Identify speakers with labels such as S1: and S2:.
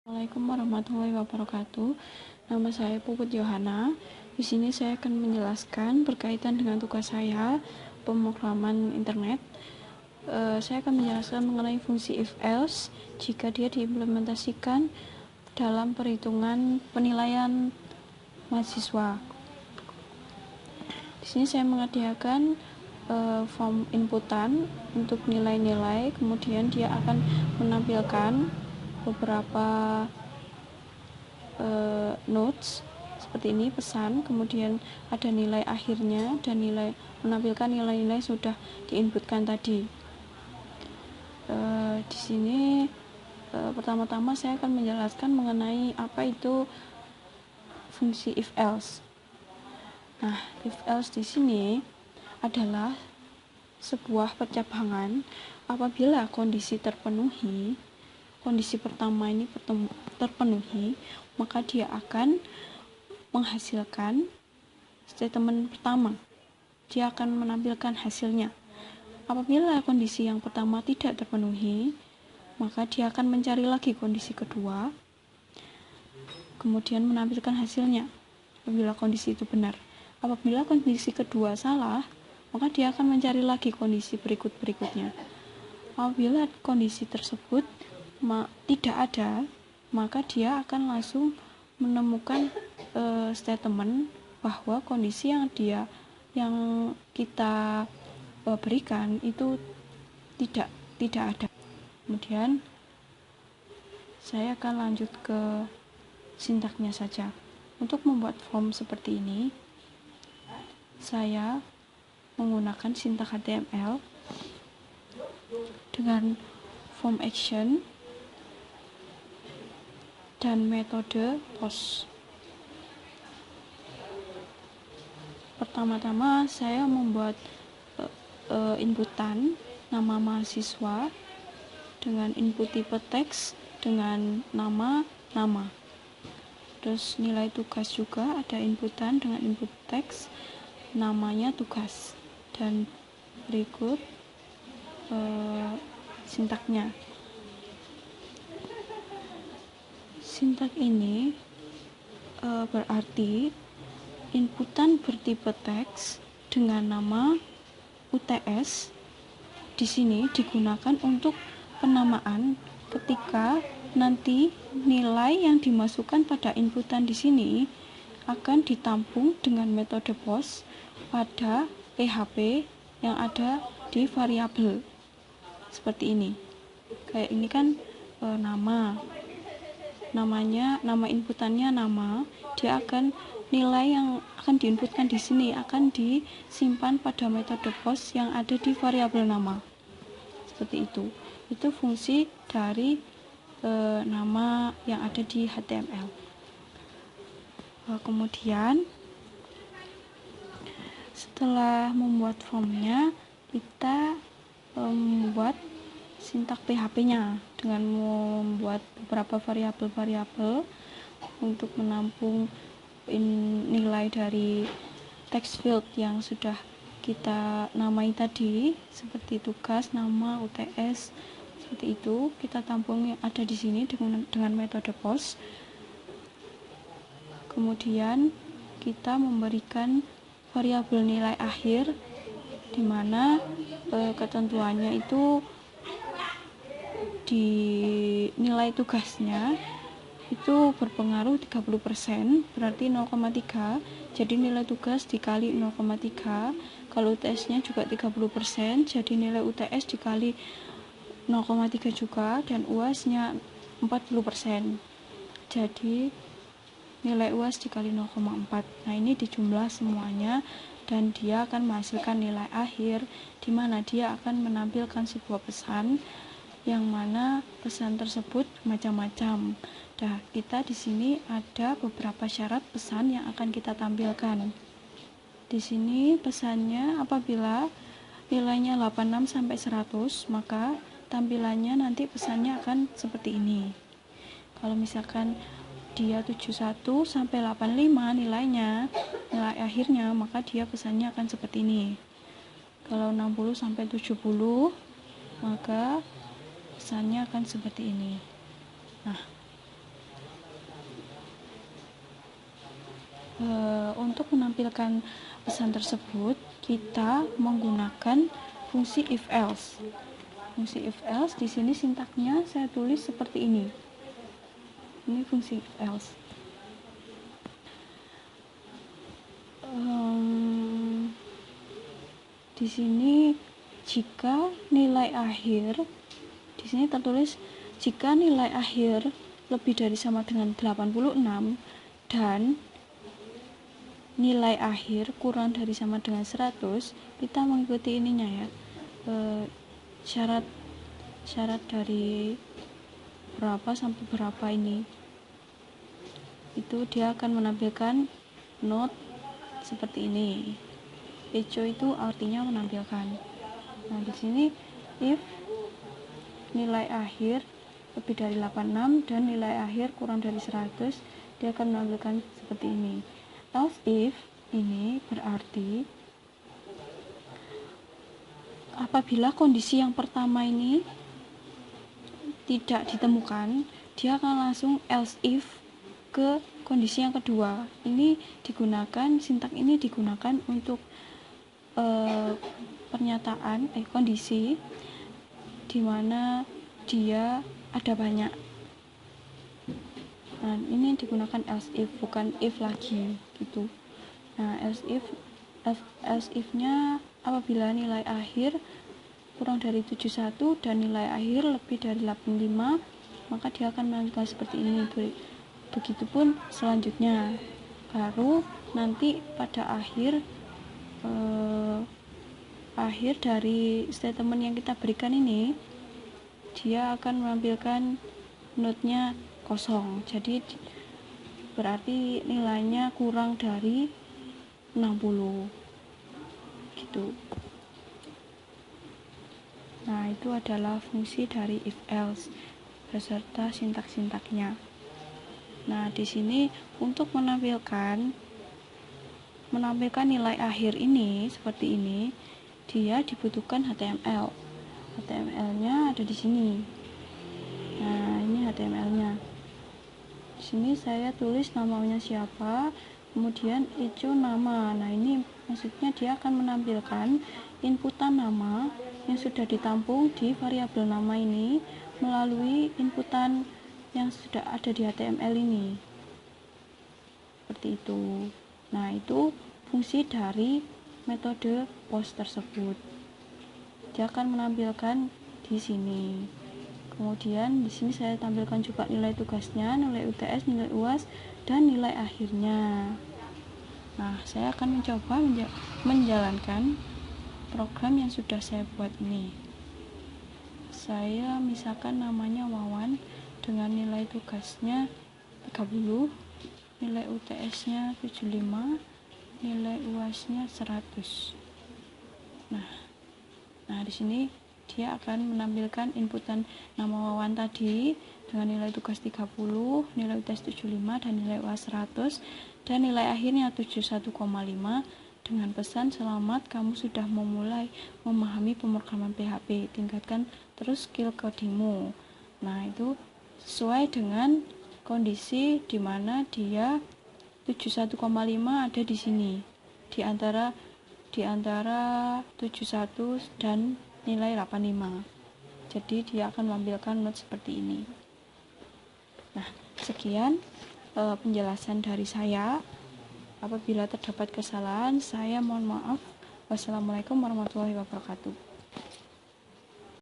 S1: Assalamualaikum warahmatullahi wabarakatuh. Nama saya Puput Yohana. Di sini saya akan menjelaskan berkaitan dengan tugas saya, pemrograman internet. Saya akan menjelaskan mengenai fungsi if else jika dia diimplementasikan dalam perhitungan penilaian mahasiswa. Di sini saya menghadiahkan form inputan untuk nilai-nilai, kemudian dia akan menampilkan beberapa notes seperti ini, pesan, kemudian ada nilai akhirnya dan menampilkan nilai-nilai sudah diinputkan tadi. Di sini pertama-tama saya akan menjelaskan mengenai apa itu fungsi if else. Nah, if else di sini adalah sebuah percabangan apabila kondisi terpenuhi. Kondisi pertama ini terpenuhi, maka dia akan menghasilkan statement pertama. Dia akan menampilkan hasilnya. Apabila kondisi yang pertama tidak terpenuhi, maka dia akan mencari lagi kondisi kedua, kemudian menampilkan hasilnya apabila kondisi itu benar. Apabila kondisi kedua salah, maka dia akan mencari lagi kondisi berikutnya. Apabila kondisi tersebut tidak ada, maka dia akan langsung menemukan statement bahwa kondisi yang kita berikan itu tidak ada. Kemudian saya akan lanjut ke sintaknya saja. Untuk membuat form seperti ini, saya menggunakan sintak HTML dengan form action dan metode post. Pertama-tama saya membuat inputan nama mahasiswa dengan input tipe teks dengan nama. Terus nilai tugas juga ada inputan dengan input teks namanya tugas, dan berikut sintaknya. Sintak ini berarti inputan bertipe teks dengan nama UTS di sini digunakan untuk penamaan ketika nanti nilai yang dimasukkan pada inputan di sini akan ditampung dengan metode post pada PHP yang ada di variabel seperti ini. Kayak ini kan nama inputannya nama, dia akan nilai yang akan diinputkan di sini akan disimpan pada metode post yang ada di variabel nama. Seperti itu. Itu fungsi dari nama yang ada di HTML. Kemudian setelah membuat formnya, kita membuat sintak PHP-nya dengan membuat beberapa variabel-variabel untuk menampung nilai dari text field yang sudah kita namai tadi, seperti tugas, nama, UTS, seperti itu. Kita tampung yang ada di sini dengan metode post. Kemudian kita memberikan variabel nilai akhir, di mana ketentuannya itu di nilai tugasnya itu berpengaruh 30%, berarti 0,3. Jadi nilai tugas dikali 0,3. Kalau UTS-nya juga 30%, jadi nilai UTS dikali 0,3 juga, dan UAS-nya 40%. Jadi nilai UAS dikali 0,4. Nah, ini dijumlah semuanya dan dia akan menghasilkan nilai akhir, di mana dia akan menampilkan sebuah pesan yang mana pesan tersebut macam-macam. Nah, kita di sini ada beberapa syarat pesan yang akan kita tampilkan. Di sini pesannya apabila nilainya 86 sampai 100, maka tampilannya nanti pesannya akan seperti ini. Kalau misalkan dia 71 sampai 85 nilai akhirnya, maka dia pesannya akan seperti ini. Kalau 60 sampai 70, maka pesannya akan seperti ini. Nah, Untuk menampilkan pesan tersebut, kita menggunakan fungsi if else. Fungsi if else di sini sintaknya saya tulis seperti ini. Ini fungsi if else. Di sini jika nilai akhir, di sini tertulis jika nilai akhir lebih dari sama dengan 86 dan nilai akhir kurang dari sama dengan 100, kita mengikuti ininya ya, syarat dari berapa sampai berapa ini, itu dia akan menampilkan note seperti ini. Echo itu artinya menampilkan. Nah, di sini if nilai akhir lebih dari 86 dan nilai akhir kurang dari 100, dia akan menampilkan seperti ini. Else if ini berarti apabila kondisi yang pertama ini tidak ditemukan, dia akan langsung else if ke kondisi yang kedua. Ini digunakan, sintak ini digunakan untuk pernyataan kondisi di mana dia ada banyak. Nah, ini digunakan else if, bukan if lagi gitu. Nah, else if-nya apabila nilai akhir kurang dari 71 dan nilai akhir lebih dari 85, maka dia akan melanjutkan seperti ini. Begitupun selanjutnya. Baru nanti pada akhir dari statement yang kita berikan ini, dia akan menampilkan note-nya kosong. Jadi berarti nilainya kurang dari 60 gitu. Nah, itu adalah fungsi dari if else beserta sintak-sintaknya. Nah, di sini untuk menampilkan nilai akhir ini seperti ini, dia dibutuhkan HTML. HTML-nya ada di sini. Nah, ini HTML-nya. Di sini saya tulis namanya siapa, kemudian echo nama. Nah, ini maksudnya dia akan menampilkan inputan nama yang sudah ditampung di variabel nama ini melalui inputan yang sudah ada di HTML ini. Seperti itu. Nah, itu fungsi dari metode post tersebut. Dia akan menampilkan di sini. Kemudian di sini saya tampilkan juga nilai tugasnya, nilai UTS, nilai UAS, dan nilai akhirnya. Nah, saya akan mencoba menjalankan program yang sudah saya buat ini. Saya misalkan namanya Wawan dengan nilai tugasnya 30, nilai UTS-nya 75, nilai UAS-nya 100. Nah, di sini dia akan menampilkan inputan nama Wawan tadi dengan nilai tugas 30, nilai UTS 75, dan nilai UAS 100, dan nilai akhirnya 71,5 dengan pesan selamat, kamu sudah memulai memahami pemrograman PHP, tingkatkan terus skill codingmu. Nah, itu sesuai dengan kondisi di mana dia 71,5 ada di sini di antara 71 dan nilai 85. Jadi dia akan menampilkan note seperti ini. Nah, sekian penjelasan dari saya. Apabila terdapat kesalahan, saya mohon maaf. Wassalamualaikum warahmatullahi wabarakatuh.